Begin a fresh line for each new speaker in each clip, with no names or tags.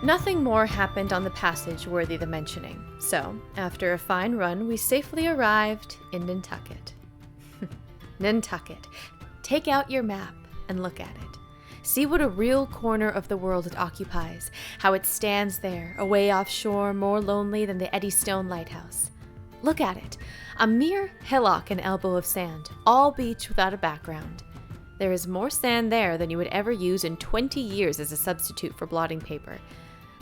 Nothing more happened on the passage worthy the mentioning, so, after a fine run, we safely arrived in Nantucket. Nantucket. Take out your map and look at it. See what a real corner of the world it occupies, how it stands there, away offshore, more lonely than the Eddystone Lighthouse. Look at it, a mere hillock and elbow of sand, all beach without a background. There is more sand there than you would ever use in 20 years as a substitute for blotting paper.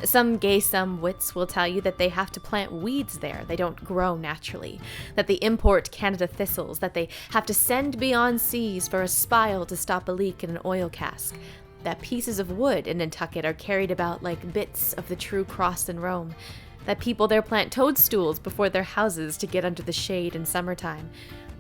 Some gay-some wits will tell you that they have to plant weeds there, they don't grow naturally, that they import Canada thistles, that they have to send beyond seas for a spile to stop a leak in an oil cask, that pieces of wood in Nantucket are carried about like bits of the true cross in Rome, that people there plant toadstools before their houses to get under the shade in summertime,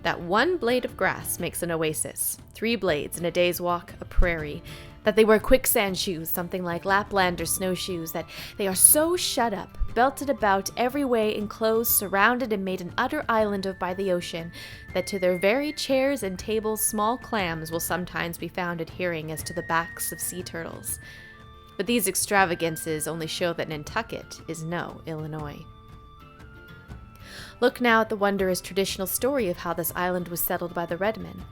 that one blade of grass makes an oasis, 3 blades in a day's walk a prairie, that they wear quicksand shoes, something like Lapland or snowshoes, that they are so shut up, belted about every way enclosed, surrounded and made an utter island of by the ocean, that to their very chairs and tables small clams will sometimes be found adhering as to the backs of sea turtles. But these extravagances only show that Nantucket is no Illinois. Look now at the wondrous traditional story of how this island was settled by the red men.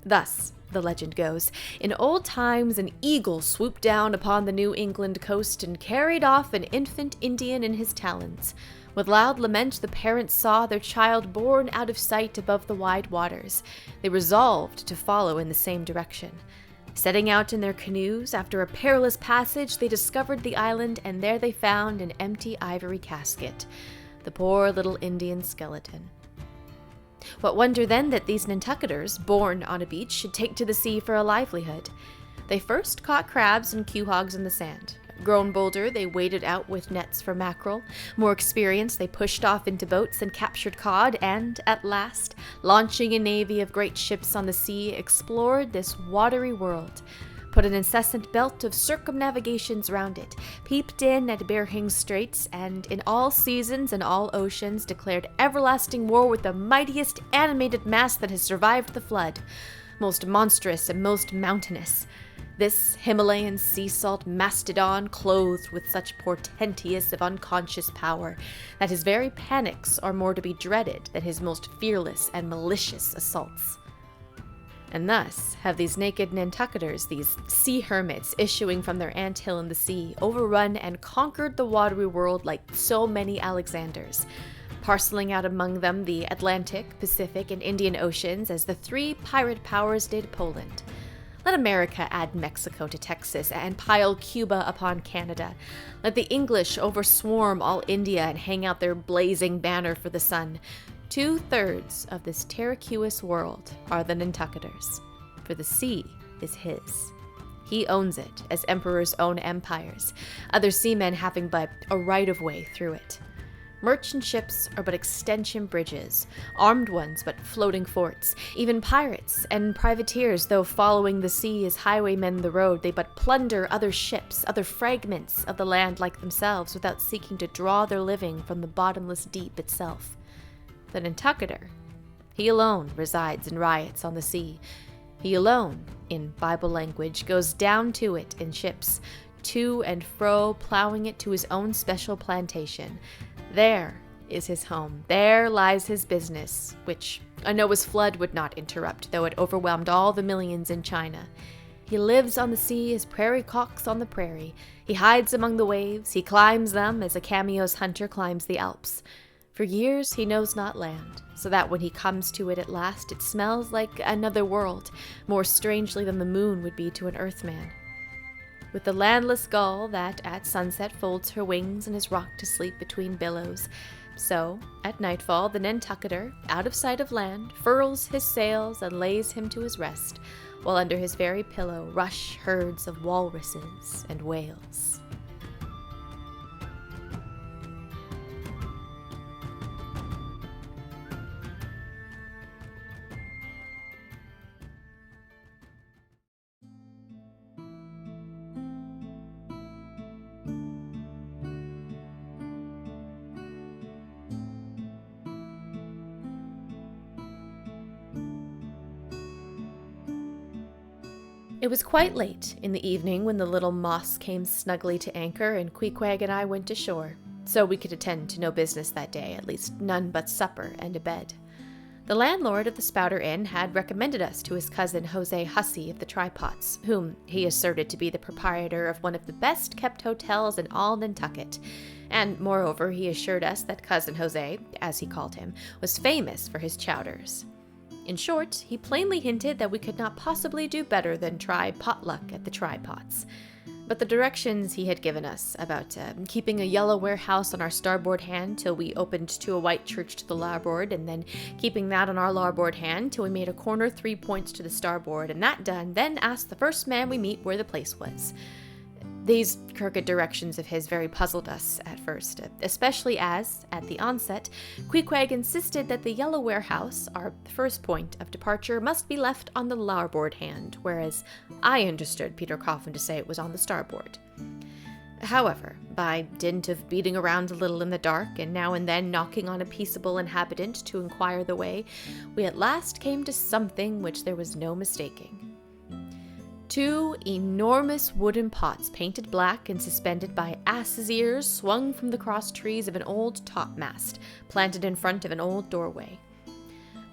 Thus, the legend goes, in old times an eagle swooped down upon the New England coast and carried off an infant Indian in his talons. With loud lament the parents saw their child borne out of sight above the wide waters. They resolved to follow in the same direction. Setting out in their canoes, after a perilous passage, they discovered the island, and there they found an empty ivory casket, the poor little Indian skeleton. What wonder then that these Nantucketers, born on a beach, should take to the sea for a livelihood? They first caught crabs and queequegs in the sand. Grown bolder, they waded out with nets for mackerel. More experienced, they pushed off into boats and captured cod, and, at last, launching a navy of great ships on the sea, explored this watery world, put an incessant belt of circumnavigations round it, peeped in at Behring's Straits, and in all seasons and all oceans declared everlasting war with the mightiest animated mass that has survived the flood, most monstrous and most mountainous. This Himalayan sea salt mastodon, clothed with such portentous of unconscious power that his very panics are more to be dreaded than his most fearless and malicious assaults. And thus have these naked Nantucketers, these sea hermits issuing from their anthill in the sea, overrun and conquered the watery world like so many Alexanders, parceling out among them the Atlantic, Pacific, and Indian Oceans as the 3 pirate powers did Poland. Let America add Mexico to Texas and pile Cuba upon Canada. Let the English overswarm all India and hang out their blazing banner for the sun. 2/3 of this terraqueous world are the Nantucketers, for the sea is his. He owns it, as emperors own empires, other seamen having but a right-of-way through it. Merchant ships are but extension bridges, armed ones but floating forts. Even pirates and privateers, though following the sea as highwaymen the road, they but plunder other ships, other fragments of the land like themselves, without seeking to draw their living from the bottomless deep itself. The Nantucketer, he alone resides and riots on the sea. He alone, in Bible language, goes down to it in ships, to and fro, plowing it to his own special plantation. There is his home. There lies his business, which a Noah's flood would not interrupt, though it overwhelmed all the millions in China. He lives on the sea as prairie cocks on the prairie. He hides among the waves. He climbs them as a cameo's hunter climbs the Alps. For years he knows not land, so that when he comes to it at last, it smells like another world, more strangely than the moon would be to an earthman. With the landless gull that at sunset folds her wings and is rocked to sleep between billows, so, at nightfall, the Nantucketer, out of sight of land, furls his sails and lays him to his rest, while under his very pillow rush herds of walruses and whales. It was quite late in the evening when the little Moss came snugly to anchor and Queequeg and I went ashore, so we could attend to no business that day, at least none but supper and a bed. The landlord of the Spouter Inn had recommended us to his cousin Jose Hussey of the Trypots, whom he asserted to be the proprietor of one of the best-kept hotels in all Nantucket, and moreover he assured us that cousin Jose, as he called him, was famous for his chowders. In short, he plainly hinted that we could not possibly do better than try potluck at the Trypots. But the directions he had given us about keeping a yellow warehouse on our starboard hand till we opened to a white church to the larboard, and then keeping that on our larboard hand till we made a corner 3 points to the starboard, and that done, then asked the first man we meet where the place was. These crooked directions of his very puzzled us at first, especially as, at the onset, Queequeg insisted that the yellow warehouse, our first point of departure, must be left on the larboard hand, whereas I understood Peter Coffin to say it was on the starboard. However, by dint of beating around a little in the dark and now and then knocking on a peaceable inhabitant to inquire the way, we at last came to something which there was no mistaking. 2 enormous wooden pots painted black and suspended by asses' ears swung from the cross trees of an old topmast, planted in front of an old doorway.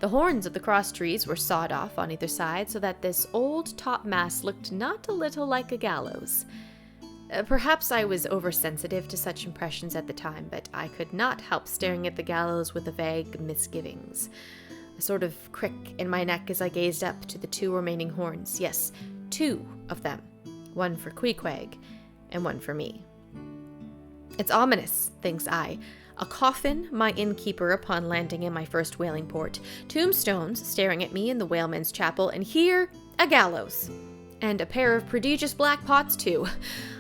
The horns of the cross trees were sawed off on either side so that this old topmast looked not a little like a gallows. Perhaps I was oversensitive to such impressions at the time, but I could not help staring at the gallows with a vague misgivings. A sort of crick in my neck as I gazed up to the 2 remaining horns. Yes, 2 of them, one for Queequeg and one for me. It's ominous, thinks I. A coffin, my innkeeper upon landing in my first whaling port, tombstones staring at me in the whaleman's chapel, and here a gallows. And a pair of prodigious black pots, too.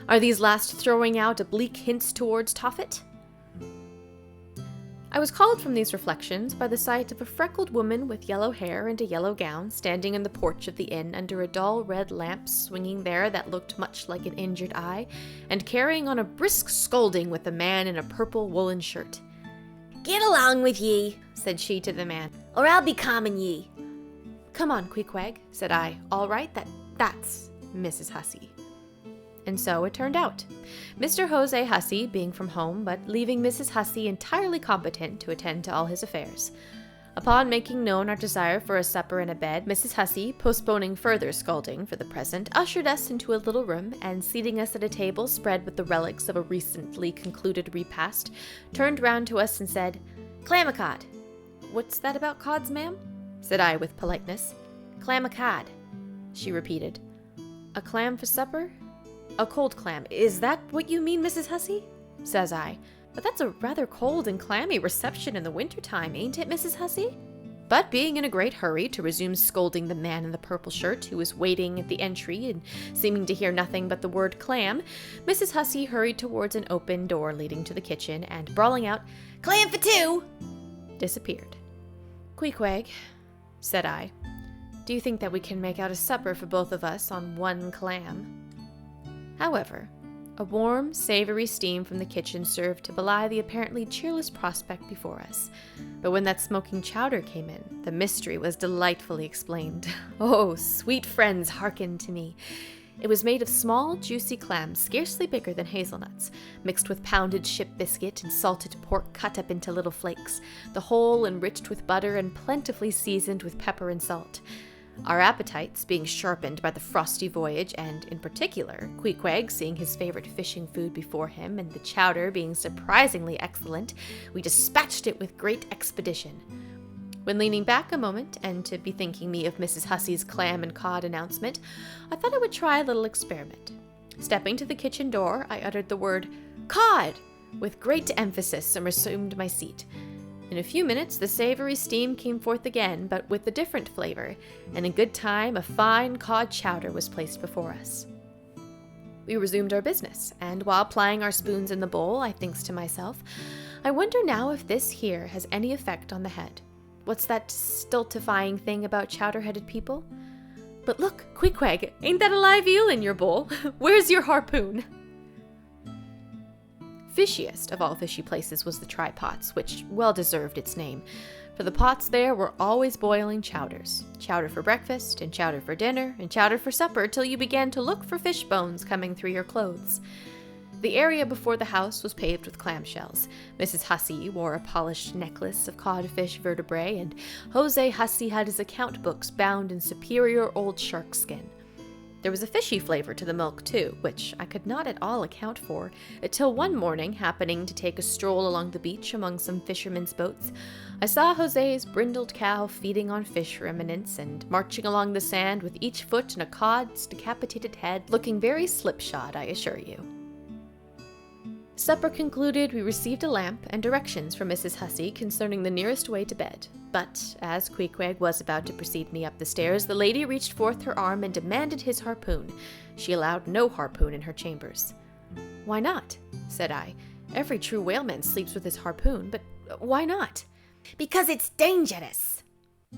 Are these last throwing out oblique hints towards Tophet? I was called from these reflections by the sight of a freckled woman with yellow hair and a yellow gown standing in the porch of the inn under a dull red lamp swinging there that looked much like an injured eye, and carrying on a brisk scolding with a man in a purple woolen shirt. "Get along with ye," said she to the man, "or I'll be calming ye." "Come on, Queequeg," said I. "All right, that's Mrs. Hussey." And so it turned out. Mr. Jose Hussey being from home, but leaving Mrs. Hussey entirely competent to attend to all his affairs. Upon making known our desire for a supper and a bed, Mrs. Hussey, postponing further scolding for the present, ushered us into a little room, and seating us at a table spread with the relics of a recently concluded repast, turned round to us and said, "Clam-a-cod." "What's that about cods, ma'am?" said I with politeness. "Clam-a-cod," she repeated. "A clam for supper? A cold clam. Is that what you mean, Mrs. Hussey?" says I. "But that's a rather cold and clammy reception in the winter-time, ain't it, Mrs. Hussey?" But being in a great hurry to resume scolding the man in the purple shirt, who was waiting at the entry and seeming to hear nothing but the word clam, Mrs. Hussey hurried towards an open door leading to the kitchen, and brawling out, "Clam for 2!" disappeared. "Queequeg," said I, "do you think that we can make out a supper for both of us on 1 clam?" However, a warm, savory steam from the kitchen served to belie the apparently cheerless prospect before us. But when that smoking chowder came in, the mystery was delightfully explained. Oh, sweet friends, hearken to me. It was made of small, juicy clams, scarcely bigger than hazelnuts, mixed with pounded ship biscuit and salted pork cut up into little flakes, the whole enriched with butter and plentifully seasoned with pepper and salt. Our appetites being sharpened by the frosty voyage, and, in particular, Queequeg seeing his favorite fishing food before him, and the chowder being surprisingly excellent, we dispatched it with great expedition. When leaning back a moment, and to bethinking me of Mrs. Hussey's clam and cod announcement, I thought I would try a little experiment. Stepping to the kitchen door, I uttered the word, "Cod!" with great emphasis, and resumed my seat. In a few minutes, the savory steam came forth again, but with a different flavor, and in good time a fine cod chowder was placed before us. We resumed our business, and while plying our spoons in the bowl, I thinks to myself, I wonder now if this here has any effect on the head. What's that stultifying thing about chowder-headed people? But look, Queequeg, ain't that a live eel in your bowl? Where's your harpoon? fishiest of all fishy places was the Try-Pots, which well deserved its name, for the pots there were always boiling chowders. Chowder for breakfast, and chowder for dinner, and chowder for supper, till you began to look for fish bones coming through your clothes. The area before the house was paved with clamshells. Mrs. Hussey wore a polished necklace of codfish vertebrae, and Jose Hussey had his account books bound in superior old shark skin. There was a fishy flavor to the milk, too, which I could not at all account for, until one morning, happening to take a stroll along the beach among some fishermen's boats, I saw Jose's brindled cow feeding on fish remnants and marching along the sand with each foot in a cod's decapitated head, looking very slipshod, I assure you. Supper concluded, we received a lamp and directions from Mrs. Hussey concerning the nearest way to bed. But as Queequeg was about to precede me up the stairs, the lady reached forth her arm and demanded his harpoon. She allowed no harpoon in her chambers. "Why not?" said I. "Every true whaleman sleeps with his harpoon, but why not?"
"Because it's dangerous,"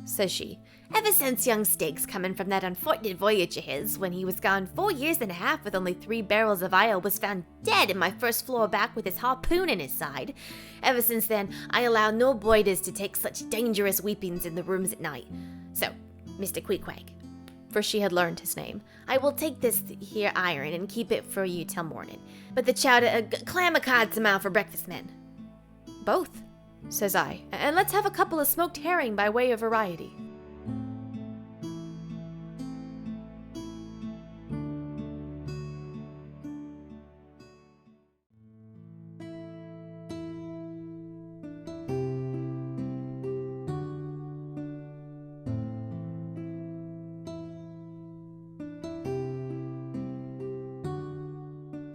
says she.
"Ever since young Stiggs coming from that unfortunate voyage of his, when he was gone 4 years and a half with only 3 barrels of ale, was found dead in my first floor back with his harpoon in his side. Ever since then, I allow no boyders to take such dangerous weepings in the rooms at night. So, Mr. Queequeg," for she had learned his name, "I will take this here iron and keep it for you till morning. But the chowder, clam a cod tomorrow for breakfast, men."
"Both," says I, "and let's have a couple of smoked herring by way of variety."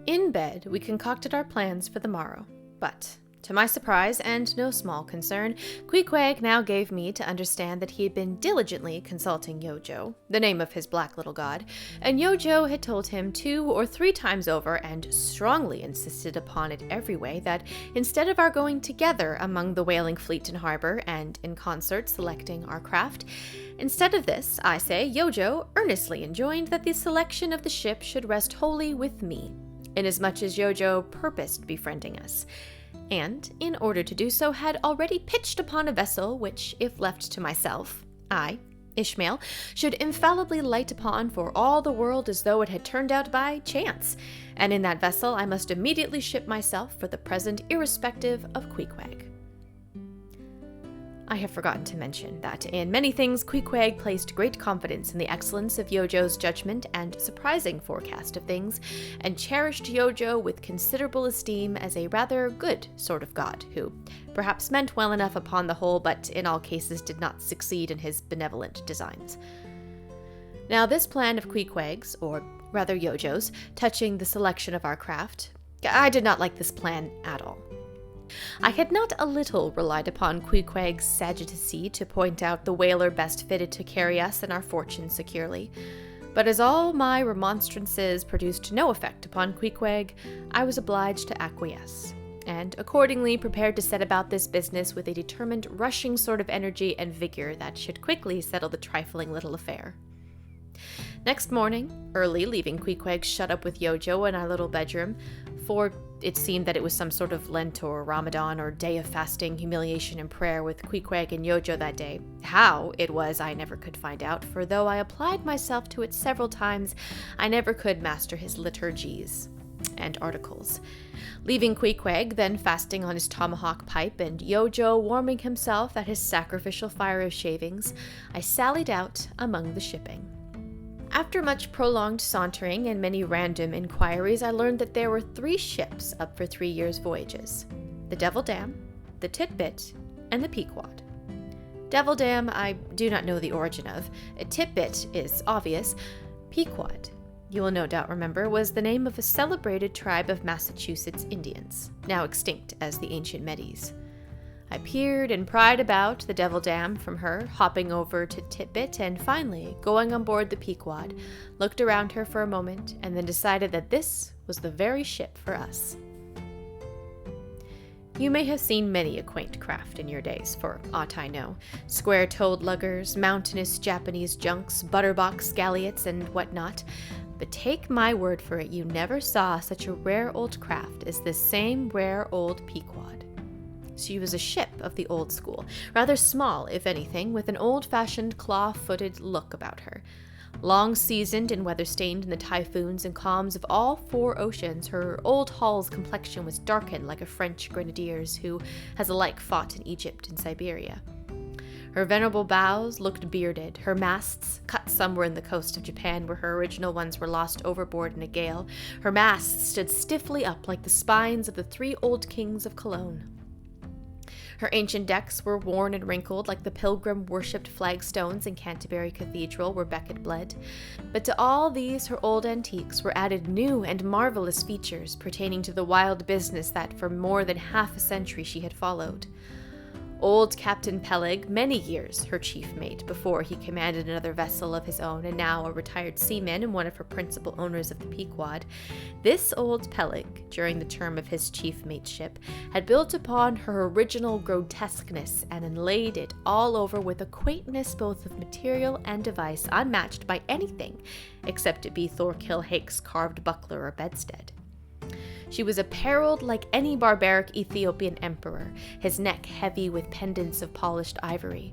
In bed, we concocted our plans for the morrow, but to my surprise, and no small concern, Queequeg now gave me to understand that he had been diligently consulting Yojo, the name of his black little god, and Yojo had told him 2 or 3 times over, and strongly insisted upon it every way, that instead of our going together among the whaling fleet in harbor, and in concert selecting our craft, instead of this, I say, Yojo earnestly enjoined that the selection of the ship should rest wholly with me, inasmuch as Yojo purposed befriending us, and, in order to do so, had already pitched upon a vessel which, if left to myself, I, Ishmael, should infallibly light upon for all the world as though it had turned out by chance, and in that vessel I must immediately ship myself for the present irrespective of Queequeg. I have forgotten to mention that in many things Queequeg placed great confidence in the excellence of Yojo's judgment and surprising forecast of things, and cherished Yojo with considerable esteem as a rather good sort of god, who perhaps meant well enough upon the whole, but in all cases did not succeed in his benevolent designs. Now this plan of Queequeg's, or rather Yojo's, touching the selection of our craft, I did not like this plan at all. I had not a little relied upon Queequeg's sagacity to point out the whaler best fitted to carry us and our fortunes securely, but as all my remonstrances produced no effect upon Queequeg, I was obliged to acquiesce, and accordingly prepared to set about this business with a determined rushing sort of energy and vigor that should quickly settle the trifling little affair. Next morning, early, leaving Queequeg shut up with Yojo in our little bedroom, for it seemed that it was some sort of Lent or Ramadan or day of fasting, humiliation, and prayer with Queequeg and Yojo that day. How it was I never could find out, for though I applied myself to it several times, I never could master his liturgies and articles. Leaving Queequeg, then fasting on his tomahawk pipe, and Yojo warming himself at his sacrificial fire of shavings, I sallied out among the shipping. After much prolonged sauntering and many random inquiries, I learned that there were 3 ships up for 3 years' voyages: the Devil Dam, the Tit-Bit, and the Pequod. Devil Dam I do not know the origin of. Tit-Bit is obvious. Pequod, you will no doubt remember, was the name of a celebrated tribe of Massachusetts Indians, now extinct as the ancient Medes. I peered and pried about the Devil Dam from her, hopping over to Tit-Bit, and finally, going on board the Pequod, looked around her for a moment, and then decided that this was the very ship for us. You may have seen many a quaint craft in your days, for aught I know. Square-toed luggers, mountainous Japanese junks, butterbox galliots, and what not. But take my word for it, you never saw such a rare old craft as this same rare old Pequod. She was a ship of the old school, rather small, if anything, with an old-fashioned claw-footed look about her. Long seasoned and weather-stained in the typhoons and calms of all 4 oceans, her old hull's complexion was darkened like a French grenadier's who has alike fought in Egypt and Siberia. Her venerable bows looked bearded, her masts, cut somewhere in the coast of Japan where her original ones were lost overboard in a gale, her masts stood stiffly up like the spines of the 3 old kings of Cologne. Her ancient decks were worn and wrinkled like the pilgrim-worshipped flagstones in Canterbury Cathedral where Becket bled. But to all these her old antiques were added new and marvelous features pertaining to the wild business that for more than half a century she had followed. Old Captain Peleg, many years her chief mate before he commanded another vessel of his own and now a retired seaman and one of her principal owners of the Pequod, this old Peleg, during the term of his chief mateship, had built upon her original grotesqueness and inlaid it all over with a quaintness both of material and device unmatched by anything except it be Thorkill Hake's carved buckler or bedstead. She was apparelled like any barbaric Ethiopian emperor, his neck heavy with pendants of polished ivory.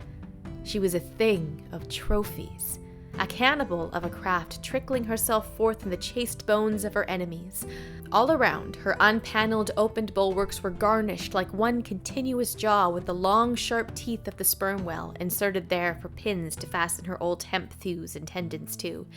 She was a thing of trophies, a cannibal of a craft trickling herself forth in the chased bones of her enemies. All around, her unpaneled opened bulwarks were garnished like one continuous jaw with the long sharp teeth of the sperm whale inserted there for pins to fasten her old hemp thews and tendons to.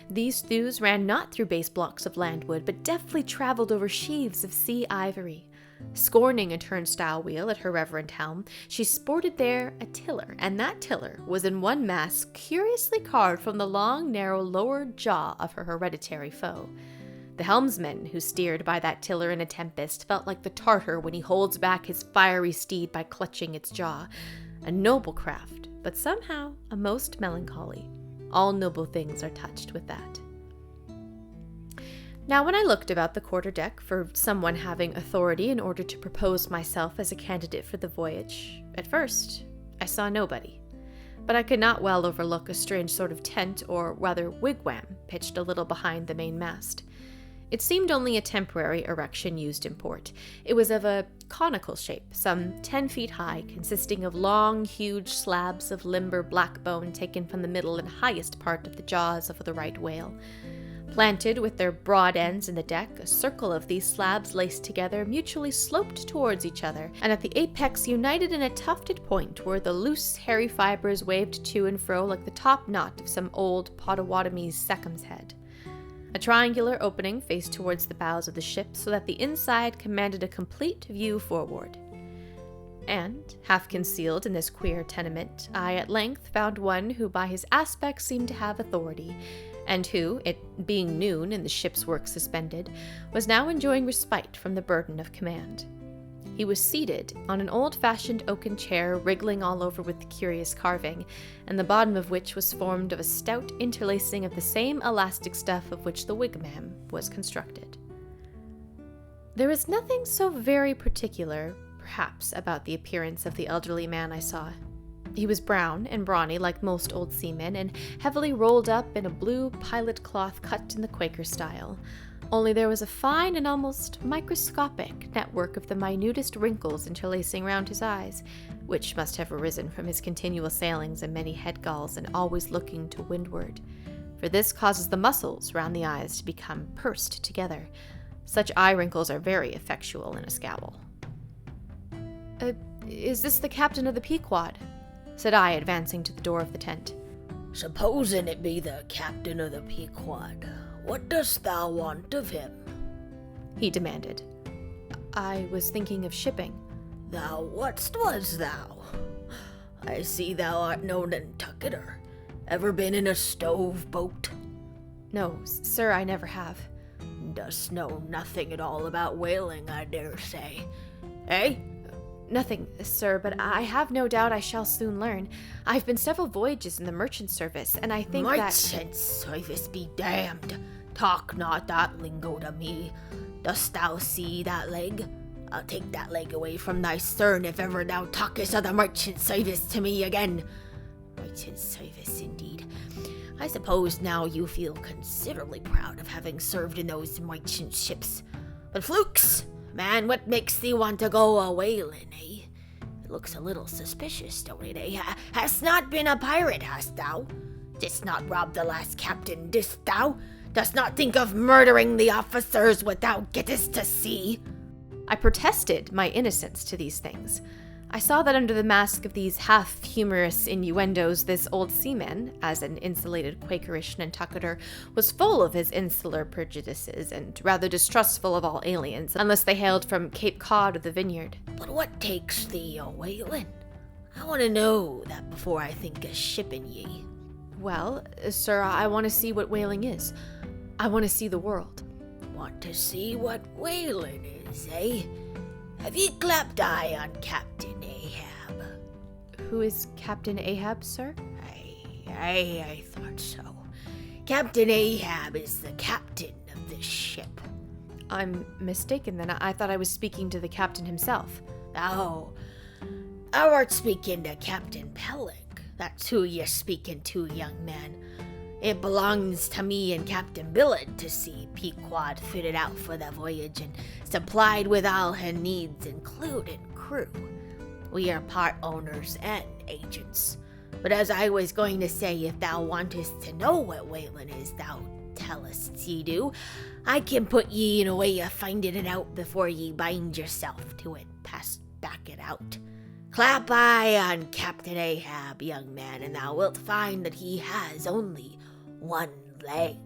These thews ran not through base blocks of landwood, but deftly traveled over sheaves of sea ivory. Scorning a turnstile wheel at her reverend helm, she sported there a tiller, and that tiller was in one mass curiously carved from the long, narrow lower jaw of her hereditary foe. The helmsman who steered by that tiller in a tempest felt like the Tartar when he holds back his fiery steed by clutching its jaw. A noble craft, but somehow a most melancholy. All noble things are touched with that. Now, when I looked about the quarterdeck for someone having authority in order to propose myself as a candidate for the voyage, at first I saw nobody. But I could not well overlook a strange sort of tent, or rather wigwam, pitched a little behind the main mast. It seemed only a temporary erection used in port. It was of a conical shape, some 10 feet high, consisting of long, huge slabs of limber black bone taken from the middle and highest part of the jaws of the right whale. Planted with their broad ends in the deck, a circle of these slabs laced together mutually sloped towards each other, and at the apex united in a tufted point where the loose, hairy fibers waved to and fro like the top knot of some old Potawatomi's Seckham's head. A triangular opening faced towards the bows of the ship so that the inside commanded a complete view forward. And, half concealed in this queer tenement, I at length found one who by his aspect seemed to have authority, and who, it being noon and the ship's work suspended, was now enjoying respite from the burden of command. He was seated on an old-fashioned oaken chair wriggling all over with curious carving, and the bottom of which was formed of a stout interlacing of the same elastic stuff of which the wigwam was constructed. There was nothing so very particular, perhaps, about the appearance of the elderly man I saw. He was brown and brawny like most old seamen, and heavily rolled up in a blue pilot cloth cut in the Quaker style. Only there was a fine and almost microscopic network of the minutest wrinkles interlacing round his eyes, which must have arisen from his continual sailings and many head galls and always looking to windward, for this causes the muscles round the eyes to become pursed together. Such eye wrinkles are very effectual in a scowl. Is this the captain of the Pequod?" said I, advancing to the door of the tent.
"Supposing it be the captain of the Pequod, what dost thou want of him?"
he demanded. "I was thinking of shipping."
"Thou was thou? I see thou art no Nantucketer. Ever been in a stove boat?"
"No, sir, I never have."
"Dost know nothing at all about whaling, I dare say. Eh?"
"Nothing, sir, but I have no doubt I shall soon learn. I've been several voyages in the merchant service, and I think
Merchant service be damned. Talk not that lingo to me. Dost thou see that leg? I'll take that leg away from thy stern if ever thou talkest of the merchant service to me again. Merchant service, indeed. I suppose now you feel considerably proud of having served in those merchant ships. But flukes, man, what makes thee want to go a-whaling, eh? It looks a little suspicious, don't it, eh? Hast not been a pirate, hast thou? Didst not rob the last captain, didst thou? Dost not think of murdering the officers what thou gettest to sea?
I protested my innocence to these things. I saw that under the mask of these half-humorous innuendos, this old seaman, as an insulated Quakerish Nantucketer, was full of his insular prejudices and rather distrustful of all aliens, unless they hailed from Cape Cod or the Vineyard.
But what takes thee a-whaling? I want to know that before I think of shipping ye.
Well, sir, I want to see what whaling is. I want to see the world.
Want to see what whaling is, eh? Have ye clapped eye on Captain Ahab?
Who is Captain Ahab, sir?
I thought so. Captain Ahab is the captain of this ship.
I'm mistaken then. I thought I was speaking to the captain himself.
Oh, thou art speaking to Captain Peleg. That's who you're speaking to, young man. It belongs to me and Captain Billard to see Pequod fitted out for the voyage and supplied with all her needs, including crew. We are part owners and agents. But as I was going to say, if thou wantest to know what whaling is, thou tellest ye do, I can put ye in a way of finding it out before ye bind yourself to it, past back it out. Clap eye on Captain Ahab, young man, and thou wilt find that he has only one leg.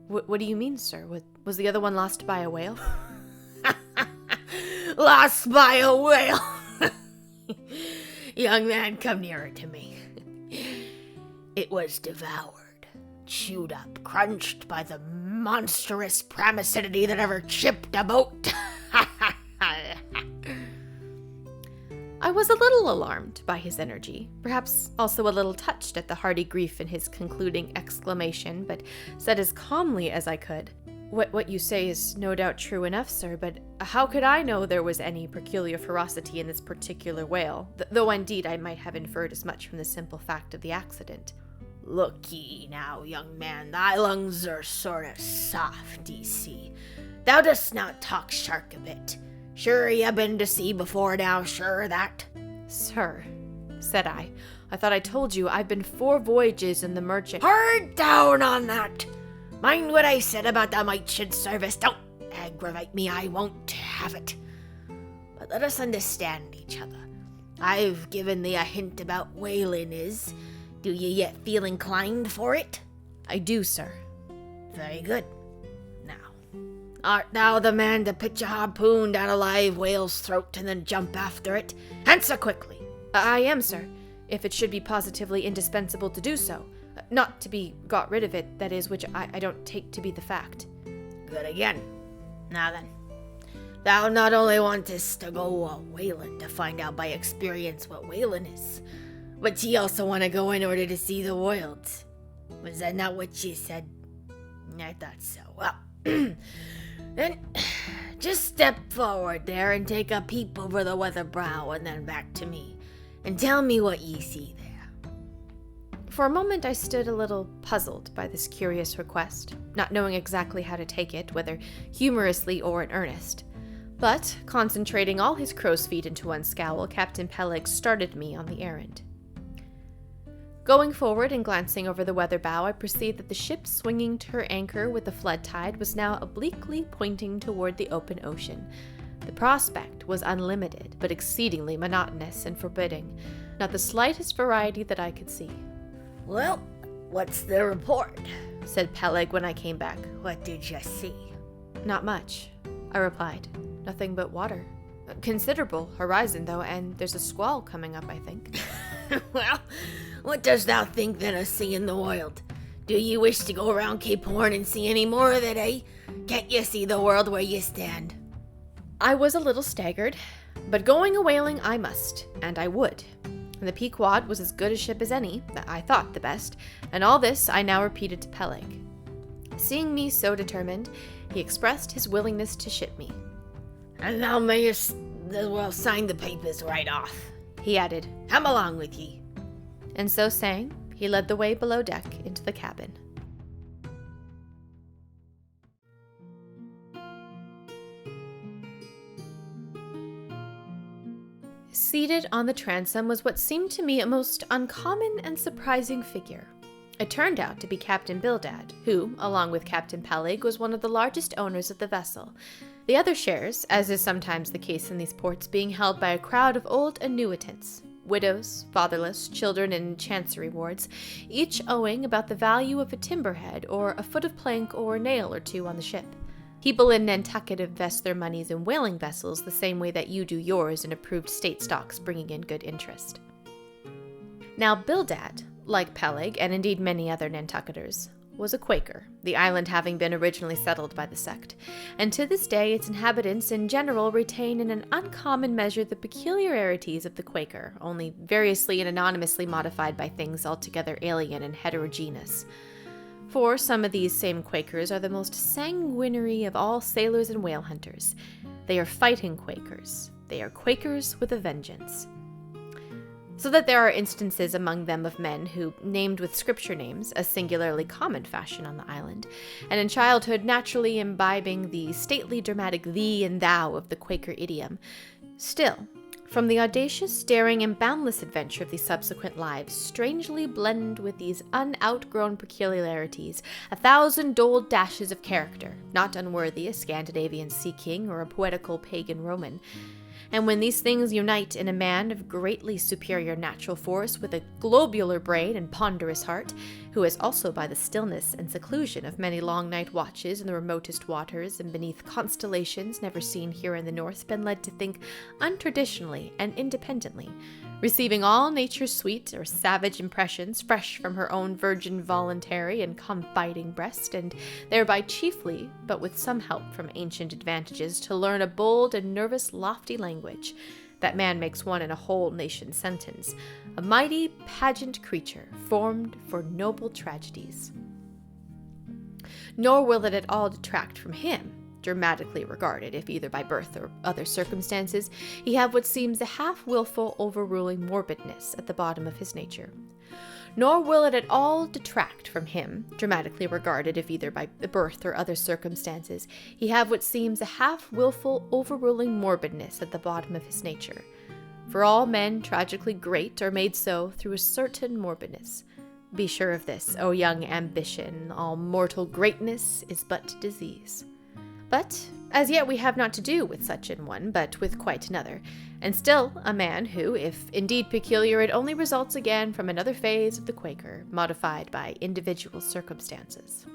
What do you mean, sir? Was the other one lost by a whale?
Lost by a whale! Young man, come nearer to me. It was devoured, chewed up, crunched by the monstrous pramicidity that ever chipped a boat.
I was a little alarmed by his energy, perhaps also a little touched at the hearty grief in his concluding exclamation, but said as calmly as I could, What you say is no doubt true enough, sir, but how could I know there was any peculiar ferocity in this particular whale, though indeed I might have inferred as much from the simple fact of the accident.
Look ye now, young man, thy lungs are sort of soft, ye see. Thou dost not talk shark a bit. Sure ye been to sea before now, sure that?
Sir, said I thought I told you I've been 4 voyages in the merchant—
Hard down on that! Mind what I said about the merchant service. Don't aggravate me, I won't have it. But let us understand each other. I've given thee a hint about whaling is. Do ye yet feel inclined for it?
I do, sir.
Very good. Now, art thou the man to pitch a harpoon down a live whale's throat and then jump after it? Answer quickly.
I am, sir, if it should be positively indispensable to do so. Not to be got rid of it, that is, which I don't take to be the fact.
Good again. Now then, thou not only wantest to go a-whaling to find out by experience what whaling is, but ye also want to go in order to see the world. Was that not what ye said? I thought so. Well, then just step forward there and take a peep over the weather brow and then back to me, and tell me what ye see there.
For a moment I stood a little puzzled by this curious request, not knowing exactly how to take it, whether humorously or in earnest. But, concentrating all his crow's feet into one scowl, Captain Peleg started me on the errand. Going forward and glancing over the weather bow, I perceived that the ship swinging to her anchor with the flood tide was now obliquely pointing toward the open ocean. The prospect was unlimited, but exceedingly monotonous and forbidding, not the slightest variety that I could see.
Well, what's the report?
Said Peleg when I came back.
What did you see?
Not much, I replied. Nothing but water. Considerable horizon, though, and there's a squall coming up, I think.
Well, what dost thou think then of seeing the world? Do you wish to go around Cape Horn and see any more of it, eh? Can't you see the world where you stand?
I was a little staggered, but going a-whaling I must, and I would. And the Pequod was as good a ship as any, I thought the best, and all this I now repeated to Peleg. Seeing me so determined, he expressed his willingness to ship me.
And thou mayest as well sign the papers right off, he added. Come along with ye.
And so saying, he led the way below deck into the cabin. Seated on the transom was what seemed to me a most uncommon and surprising figure. It turned out to be Captain Bildad, who, along with Captain Peleg, was one of the largest owners of the vessel, the other shares, as is sometimes the case in these ports, being held by a crowd of old annuitants, widows, fatherless, children in chancery wards, each owing about the value of a timberhead or a foot of plank or a nail or two on the ship. People in Nantucket invest their monies in whaling vessels the same way that you do yours in approved state stocks bringing in good interest. Now Bildad, like Peleg, and indeed many other Nantucketers, was a Quaker, the island having been originally settled by the sect, and to this day its inhabitants in general retain in an uncommon measure the peculiarities of the Quaker, only variously and anonymously modified by things altogether alien and heterogeneous. For some of these same Quakers are the most sanguinary of all sailors and whale hunters. They are fighting Quakers. They are Quakers with a vengeance. So that there are instances among them of men who, named with scripture names, a singularly common fashion on the island, and in childhood naturally imbibing the stately dramatic thee and thou of the Quaker idiom, still, from the audacious, daring, and boundless adventure of these subsequent lives, strangely blend with these unoutgrown peculiarities 1,000 dull dashes of character, not unworthy a Scandinavian sea king or a poetical pagan Roman. And when these things unite in a man of greatly superior natural force with a globular brain and ponderous heart, who has also by the stillness and seclusion of many long night watches in the remotest waters and beneath constellations never seen here in the north been led to think untraditionally and independently, receiving all nature's sweet or savage impressions fresh from her own virgin voluntary and confiding breast, and thereby chiefly, but with some help from ancient advantages, to learn a bold and nervous lofty language, that man makes one in a whole nation sentence, a mighty pageant creature formed for noble tragedies. Nor will it at all detract from him, dramatically regarded, if either by birth or other circumstances, he have what seems a half-willful overruling morbidness at the bottom of his nature. Nor will it at all detract from him, dramatically regarded, if either by birth or other circumstances, he have what seems a half-willful overruling morbidness at the bottom of his nature. For all men tragically great are made so through a certain morbidness. Be sure of this, O young ambition, all mortal greatness is but disease. But as yet we have not to do with such an one, but with quite another, and still a man who, if indeed peculiar, it only results again from another phase of the Quaker, modified by individual circumstances.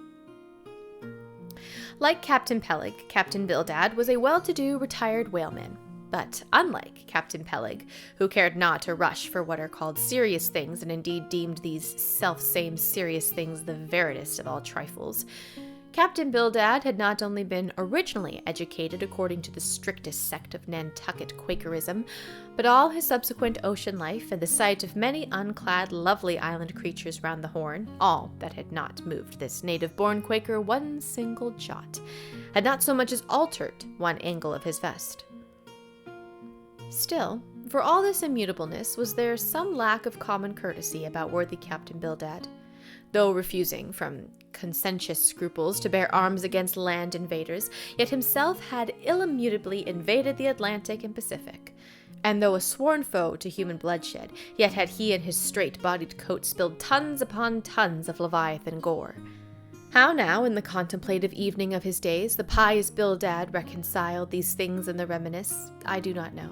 Like Captain Peleg, Captain Bildad was a well-to-do retired whaleman, but unlike Captain Peleg, who cared not to rush for what are called serious things, and indeed deemed these self-same serious things the veriest of all trifles, Captain Bildad had not only been originally educated according to the strictest sect of Nantucket Quakerism, but all his subsequent ocean life and the sight of many unclad lovely island creatures round the Horn, all that had not moved this native-born Quaker one single jot, had not so much as altered one angle of his vest. Still, for all this immutableness, was there some lack of common courtesy about worthy Captain Bildad. Though refusing, from conscientious scruples, to bear arms against land invaders, yet himself had illimmutably invaded the Atlantic and Pacific. And though a sworn foe to human bloodshed, yet had he in his straight-bodied coat spilled tons upon tons of Leviathan gore. How now, in the contemplative evening of his days, the pious Bildad reconciled these things in the reminisce, I do not know.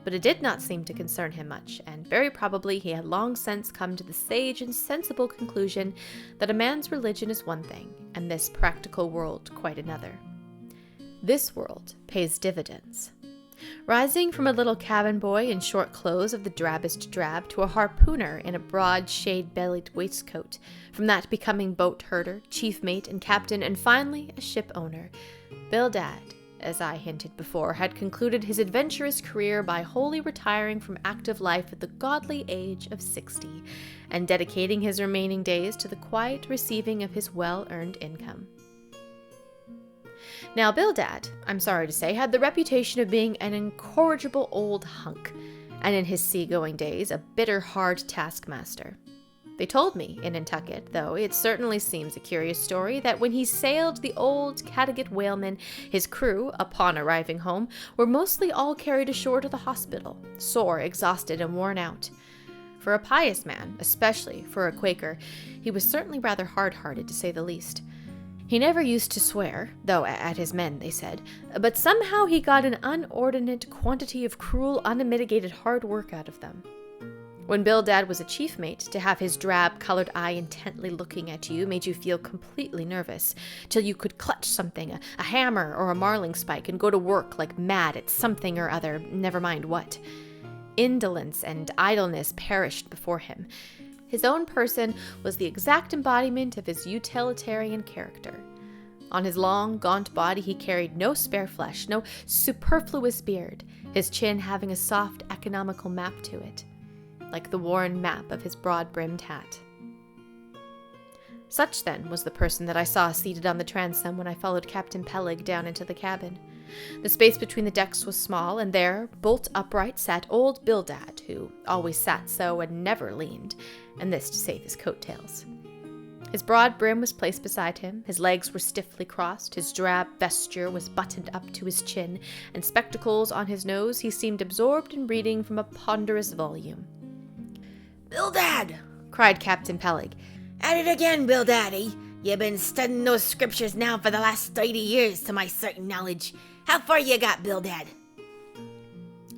But it did not seem to concern him much, and very probably he had long since come to the sage and sensible conclusion that a man's religion is one thing, and this practical world quite another. This world pays dividends. Rising from a little cabin boy in short clothes of the drabbest drab to a harpooner in a broad shade-bellied waistcoat, from that becoming boat herder, chief mate and captain, and finally a ship owner, Bildad, as I hinted before, had concluded his adventurous career by wholly retiring from active life at the godly age of 60, and dedicating his remaining days to the quiet receiving of his well-earned income. Now Bildad, I'm sorry to say, had the reputation of being an incorrigible old hunk, and in his seagoing days a bitter hard taskmaster. They told me in Nantucket, though it certainly seems a curious story, that when he sailed the old Cattegat whaleman, his crew, upon arriving home, were mostly all carried ashore to the hospital, sore, exhausted, and worn out. For a pious man, especially for a Quaker, he was certainly rather hard-hearted, to say the least. He never used to swear, though at his men, they said, but somehow he got an inordinate quantity of cruel, unmitigated hard work out of them. When Bildad was a chief mate, to have his drab-colored eye intently looking at you made you feel completely nervous, till you could clutch something, a hammer or a marling spike, and go to work like mad at something or other, never mind what. Indolence and idleness perished before him. His own person was the exact embodiment of his utilitarian character. On his long, gaunt body he carried no spare flesh, no superfluous beard, his chin having a soft, economical map to it, like the worn map of his broad-brimmed hat. Such, then, was the person that I saw seated on the transom when I followed Captain Peleg down into the cabin. The space between the decks was small, and there, bolt upright, sat old Bildad, who always sat so and never leaned, and this to save his coat-tails. His broad brim was placed beside him, his legs were stiffly crossed, his drab vesture was buttoned up to his chin, and spectacles on his nose, he seemed absorbed in reading from a ponderous volume.
Bildad!
Cried Captain Peleg.
At it again, Bildaddy. You've been studying those scriptures now for the last 30 years, to my certain knowledge. How far you got, Bildad?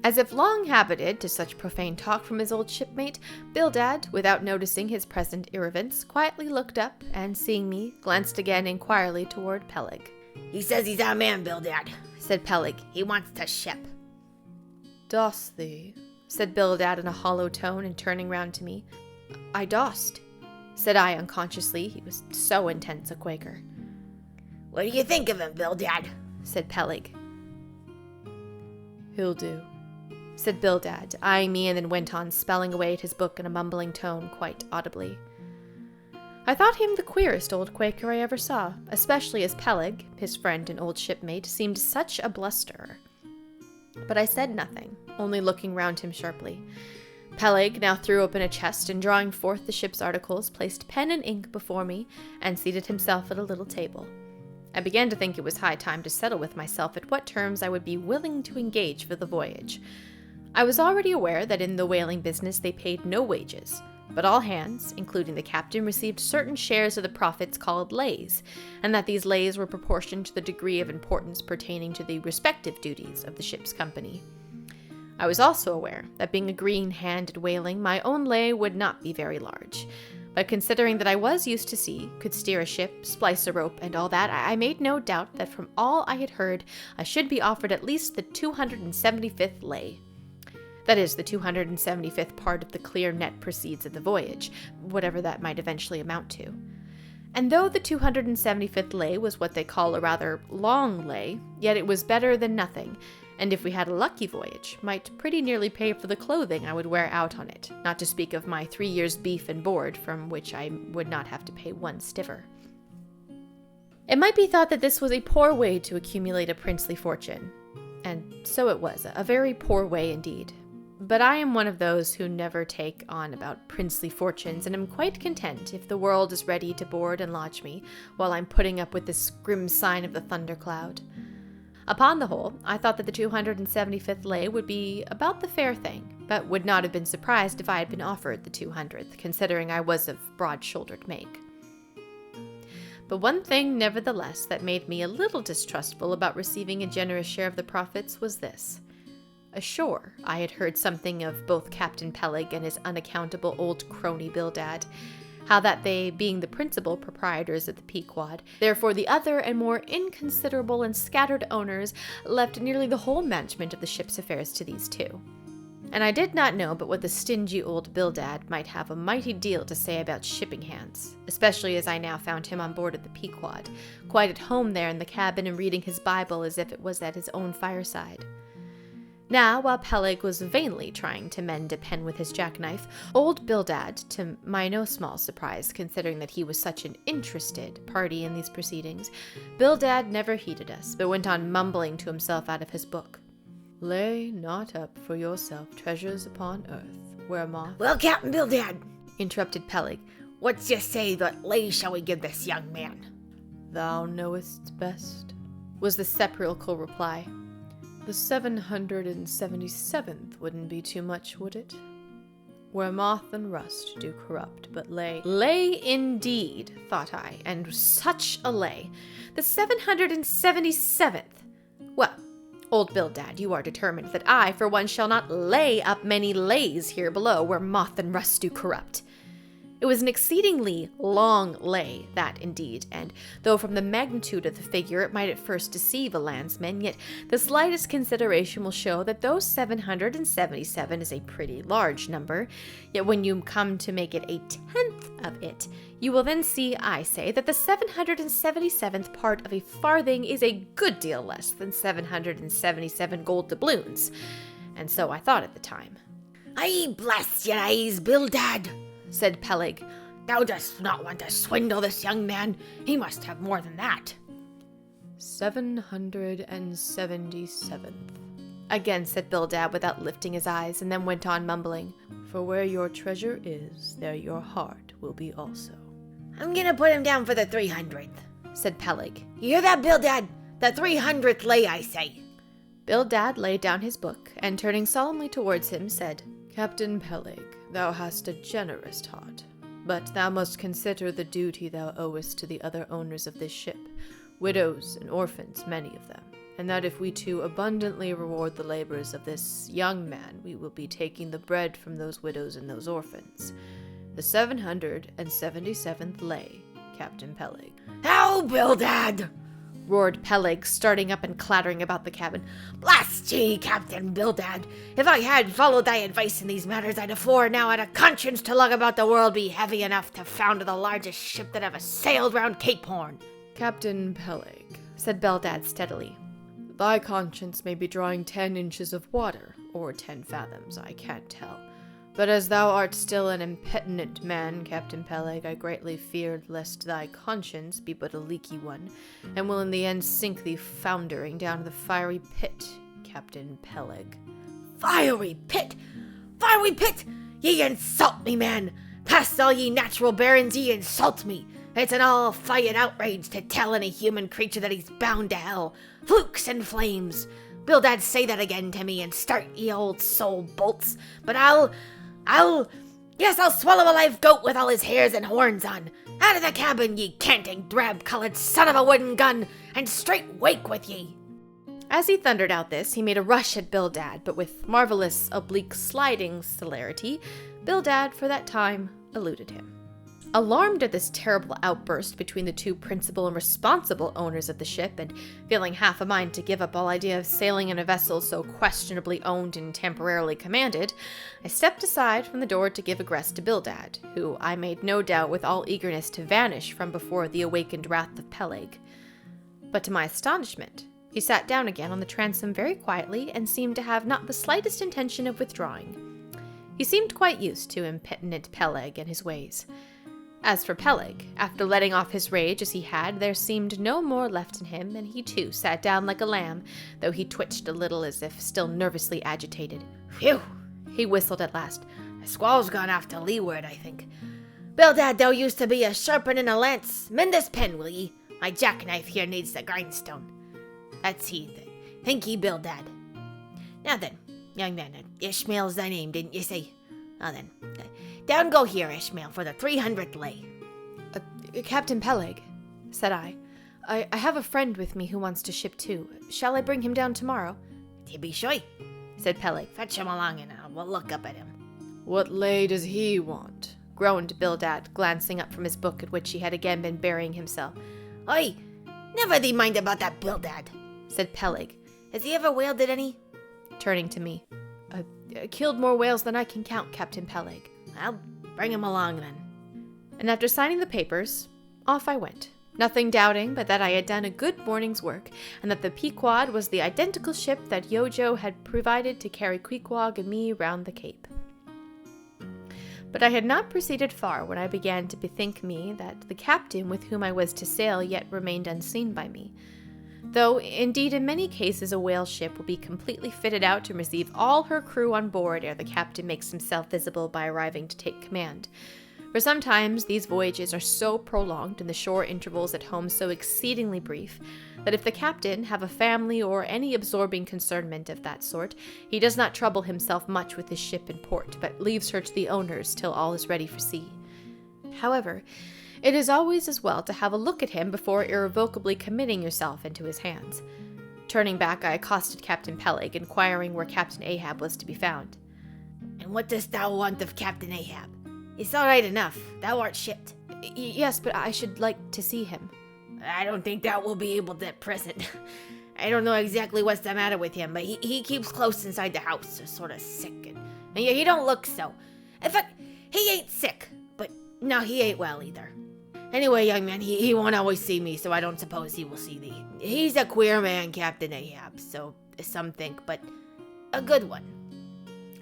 As if long habited to such profane talk from his old shipmate, Bildad, without noticing his present irreverence, quietly looked up, and seeing me, glanced again inquiringly toward Peleg.
He says he's our man, Bildad,
said Peleg.
He wants to ship.
Dost thee? Said Bildad in a hollow tone, and turning round to me. I dost, said I unconsciously. He was so intense a Quaker.
What do you think of him, Bildad?
Said Peleg. He'll do, said Bildad, eyeing me, and then went on spelling away at his book in a mumbling tone, quite audibly. I thought him the queerest old Quaker I ever saw, especially as Peleg, his friend and old shipmate, seemed such a blusterer. But I said nothing, only looking round him sharply. Peleg now threw open a chest, and drawing forth the ship's articles, placed pen and ink before me, and seated himself at a little table. I began to think it was high time to settle with myself at what terms I would be willing to engage for the voyage. I was already aware that in the whaling business they paid no wages, but all hands, including the captain, received certain shares of the profits called lays, and that these lays were proportioned to the degree of importance pertaining to the respective duties of the ship's company. I was also aware that being a green-handed whaling, my own lay would not be very large, but considering that I was used to sea, could steer a ship, splice a rope, and all that, I made no doubt that from all I had heard, I should be offered at least the 275th lay. That is, the 275th part of the clear net proceeds of the voyage, whatever that might eventually amount to. And though the 275th lay was what they call a rather long lay, yet it was better than nothing, and if we had a lucky voyage, might pretty nearly pay for the clothing I would wear out on it, not to speak of my 3 years' beef and board, from which I would not have to pay one stiver. It might be thought that this was a poor way to accumulate a princely fortune, and so it was, a very poor way indeed. But I am one of those who never take on about princely fortunes, and am quite content if the world is ready to board and lodge me, while I'm putting up with this grim sign of the thundercloud. Upon the whole, I thought that the 275th lay would be about the fair thing, but would not have been surprised if I had been offered the 200th, considering I was of broad-shouldered make. But one thing, nevertheless, that made me a little distrustful about receiving a generous share of the profits was this. Ashore, I had heard something of both Captain Peleg and his unaccountable old crony Bildad, how that they, being the principal proprietors of the Pequod, therefore the other and more inconsiderable and scattered owners, left nearly the whole management of the ship's affairs to these two. And I did not know but what the stingy old Bildad might have a mighty deal to say about shipping hands, especially as I now found him on board of the Pequod, quite at home there in the cabin and reading his Bible as if it was at his own fireside. Now, while Peleg was vainly trying to mend a pen with his jackknife, old Bildad, to my no small surprise, considering that he was such an interested party in these proceedings, Bildad never heeded us, but went on mumbling to himself out of his book. Lay not up for yourself treasures upon earth, where moth...
Well, Captain Bildad,
interrupted Peleg.
What's you say that lay shall we give this young man?
Thou knowest best, was the sepulchral reply. The 777th wouldn't be too much, would it? Where moth and rust do corrupt, but lay. Lay indeed, thought I, and such a lay. The 777th. Well, old Bildad, you are determined that I, for one, shall not lay up many lays here below, where moth and rust do corrupt. It was an exceedingly long lay, that indeed, and though from the magnitude of the figure it might at first deceive a landsman, yet the slightest consideration will show that though 777 is a pretty large number, yet when you come to make it a tenth of it, you will then see, I say, that the 777th part of a farthing is a good deal less than 777 gold doubloons, and so I thought at the time.
Ay, bless your eyes, Bildad,
said Peleg.
Thou dost not want to swindle this young man. He must have more than that.
777th, again said Bildad without lifting his eyes, and then went on mumbling, For where your treasure is, there your heart will be also.
I'm gonna put him down for the 300th,
said Peleg.
You hear that, Bildad? The 300th lay, I say.
Bildad laid down his book, and turning solemnly towards him, said, Captain Peleg, thou hast a generous heart, but thou must consider the duty thou owest to the other owners of this ship, widows and orphans, many of them, and that if we too abundantly reward the labors of this young man, we will be taking the bread from those widows and those orphans. The 777th lay, Captain Peleg.
How, Bildad?
Roared Peleg, starting up and clattering about the cabin.
Blast ye, Captain Bildad! If I had followed thy advice in these matters, I'd afore now had a conscience to lug about the world be heavy enough to founder the largest ship that ever sailed round Cape Horn.
Captain Peleg, said Bildad steadily, thy conscience may be drawing 10 inches of water, or 10 fathoms, I can't tell. But as thou art still an impertinent man, Captain Peleg, I greatly feared lest thy conscience be but a leaky one, and will in the end sink thee foundering down the fiery pit, Captain Peleg.
Fiery pit! Fiery pit! Ye insult me, man! Past all ye natural barons, ye insult me! It's an all-fired outrage to tell any human creature that he's bound to hell. Flukes and flames! Bildad, say that again to me and start ye old soul bolts, but I'll swallow a live goat with all his hairs and horns on. Out of the cabin, ye canting, drab-colored son of a wooden gun, and straight wake with ye.
As he thundered out this, he made a rush at Bildad, but with marvelous oblique sliding celerity, Bildad, for that time, eluded him. Alarmed at this terrible outburst between the two principal and responsible owners of the ship, and feeling half a mind to give up all idea of sailing in a vessel so questionably owned and temporarily commanded, I stepped aside from the door to give egress to Bildad, who I made no doubt with all eagerness to vanish from before the awakened wrath of Peleg. But to my astonishment, he sat down again on the transom very quietly and seemed to have not the slightest intention of withdrawing. He seemed quite used to impertinent Peleg and his ways. As for Peleg, after letting off his rage as he had, there seemed no more left in him, and he too sat down like a lamb, though he twitched a little as if still nervously agitated.
Phew!
He whistled at last.
The squall's gone off to leeward, I think. Bildad, thou used to be a sharpening a lance. Mend this pen, will ye? My jackknife here needs the grindstone. That's he. Think ye, Bildad. Now then, young man, Ishmael's thy name, didn't you say? Now then, down go here, Ishmael, for the 300th lay.
Captain Peleg, said I have a friend with me who wants to ship too. Shall I bring him down tomorrow?
To be sure,
said Peleg.
Fetch him along and we'll look up at him.
What lay does he want? Groaned Bildad, glancing up from his book at which he had again been burying himself.
Oi, never thee mind about that Bildad, said Peleg. Has he ever whaled at any?
Turning to me. Killed more whales than I can count, Captain Peleg.
I'll bring him along then.
And after signing the papers, off I went, nothing doubting but that I had done a good morning's work, and that the Pequod was the identical ship that Yojo had provided to carry Queequeg and me round the Cape. But I had not proceeded far when I began to bethink me that the captain with whom I was to sail yet remained unseen by me. Though, indeed, in many cases a whale ship will be completely fitted out to receive all her crew on board ere the captain makes himself visible by arriving to take command. For sometimes these voyages are so prolonged and the shore intervals at home so exceedingly brief that if the captain have a family or any absorbing concernment of that sort, he does not trouble himself much with his ship in port, but leaves her to the owners till all is ready for sea. However, it is always as well to have a look at him before irrevocably committing yourself into his hands. Turning back, I accosted Captain Peleg, inquiring where Captain Ahab was to be found.
And what dost thou want of Captain Ahab? It's all right enough. Thou art shipped.
Yes, but I should like to see him.
I don't think thou will be able to at present. I don't know exactly what's the matter with him, but he keeps close inside the house, sort of sick, and he don't look so. In fact, he ain't sick, but no, he ain't well either. Anyway, young man, he won't always see me, so I don't suppose he will see thee. He's a queer man, Captain Ahab, so some think, but a good one.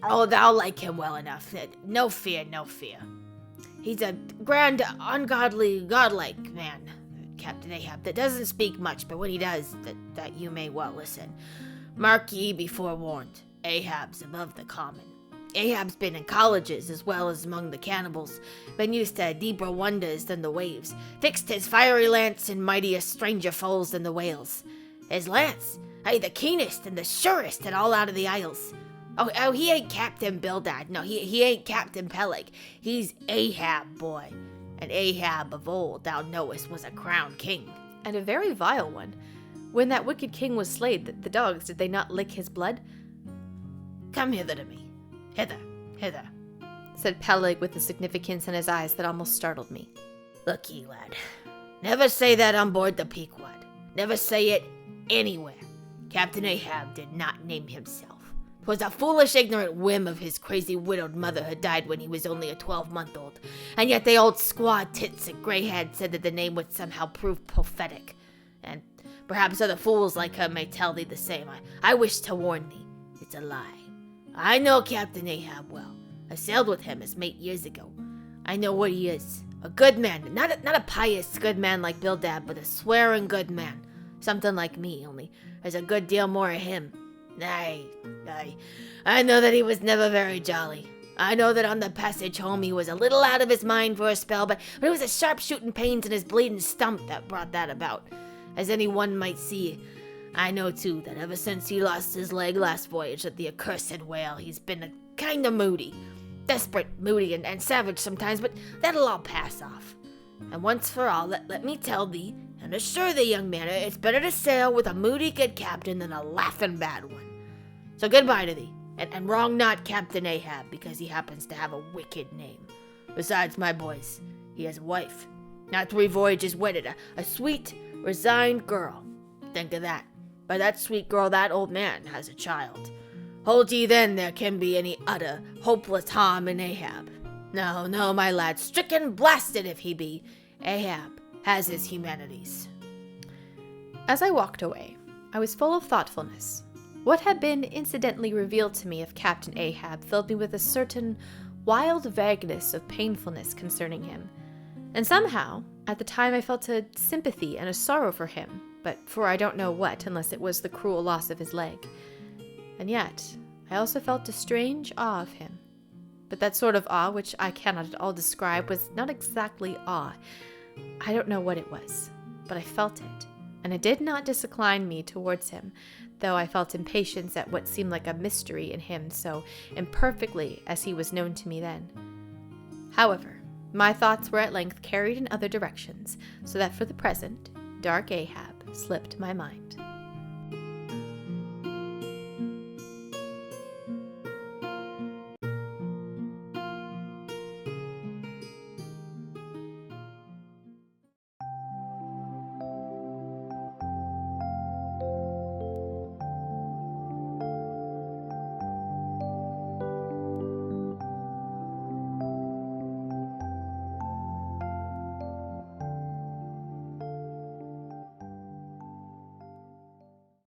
Oh, thou like him well enough. No fear, no fear. He's a grand, ungodly, godlike man, Captain Ahab, that doesn't speak much, but when he does, that you may well listen. Mark ye, be forewarned, Ahab's above the common. Ahab's been in colleges as well as among the cannibals, been used to deeper wonders than the waves, fixed his fiery lance in mightier stranger foes than the whales. His lance, the keenest and the surest in all out of the isles. Oh, he ain't Captain Bildad, no, he ain't Captain Peleg, he's Ahab, boy. And Ahab of old, thou knowest, was a crowned king.
And a very vile one. When that wicked king was slain, the dogs, did they not lick his blood?
Come hither to me. Hither,
said Peleg with a significance in his eyes that almost startled me.
Look ye, lad, never say that on board the Pequod. Never say it anywhere. Captain Ahab did not name himself. 'Twas a foolish, ignorant whim of his crazy widowed mother who died when he was only a 12-month-old, and yet the old squaw tits and grey-head said that the name would somehow prove prophetic. And perhaps other fools like her may tell thee the same. I wish to warn thee, it's a lie. I know Captain Ahab well. I sailed with him as mate years ago. I know what he is. A good man. Not a pious good man like Bildad, but a swearing good man. Something like me, only there's a good deal more of him. I know that he was never very jolly. I know that on the passage home he was a little out of his mind for a spell, but it was the sharp-shooting pains in his bleeding stump that brought that about. As anyone might see, I know, too, that ever since he lost his leg last voyage at the accursed whale, he's been a kind of moody. Desperate, moody, and savage sometimes, but that'll all pass off. And once for all, let me tell thee, and assure thee, young man, it's better to sail with a moody good captain than a laughing bad one. So goodbye to thee, and wrong not Captain Ahab, because he happens to have a wicked name. Besides, my boys, he has a wife. Not 3 voyages wedded, a sweet, resigned girl. Think of that. By that sweet girl, that old man has a child. Hold ye then there can be any utter, hopeless harm in Ahab. No, my lad, stricken blasted if he be, Ahab has his humanities.
As I walked away, I was full of thoughtfulness. What had been incidentally revealed to me of Captain Ahab filled me with a certain wild vagueness of painfulness concerning him. And somehow, at the time I felt a sympathy and a sorrow for him, but for I don't know what, unless it was the cruel loss of his leg. And yet, I also felt a strange awe of him. But that sort of awe, which I cannot at all describe, was not exactly awe. I don't know what it was, but I felt it, and it did not disincline me towards him, though I felt impatience at what seemed like a mystery in him so imperfectly as he was known to me then. However, my thoughts were at length carried in other directions, so that for the present, dark Ahab slipped my mind.